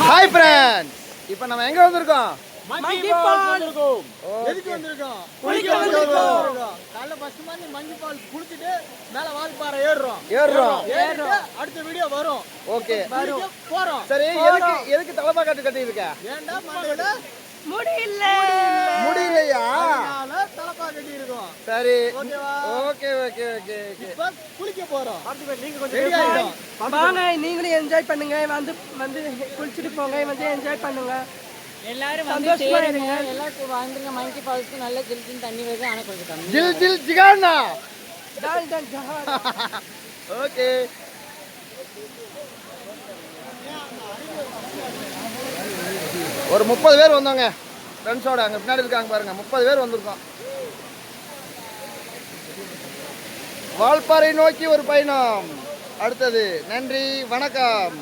Hi friends, இப்போ நம்ம எங்க வந்திருக்கோம்? மங்கி ஃபால்ஸ் எதுக்கு வந்திருக்கோம்? குளிக்க வந்திருக்கோம். காலைல ஃபர்ஸ்ட் மாதிரி மங்கி ஃபால்ஸ் குளிச்சிட்டு மேல வால்பாறை ஏறுறோம். ஏறிட்டு அடுத்த வீடியோ வரும். ஓகே, குளிக்க போறோம். சரி. எதுக்கு தலைப்பா கட்டி இருக்க? ஏன்டா மண்டையில முடியலையா? அதனால தலப்பா கட்டி இருக்கோம். சரி, ஓகேவா? ஓகே. இப்ப குளிக்க போறோம். நீங்க ரெடி கொஞ்சம் ஆயிட்டோம். வாங்க, நீங்களும் என்ஜாய் பண்ணுங்க. வந்து குளிச்சுட்டு போங்க, வந்து என்ஜாய் பண்ணுங்க. எல்லாரும் வந்து சந்தோஷமா சேருங்க. இருங்க. எல்லாரும் வந்துருங்க. மங்கி ஃபால்ஸ்க்கு நல்ல ஜில்ஜில் தண்ணி வருது. ஆனால் கொஞ்சம் கம்மி. ஜில் ஜிகானா. டால் டால் ஜஹார். ஓகே, ஒரு 30 பேர் வந்தோங்க ஃப்ரெண்ட்ஸோட. அங்கே பின்னாடி இருக்காங்க பாருங்க, 30 பேர் வந்திருக்கோம். வால்பாறை நோக்கி ஒரு பயணம். அடுத்தது. நன்றி, வணக்கம்.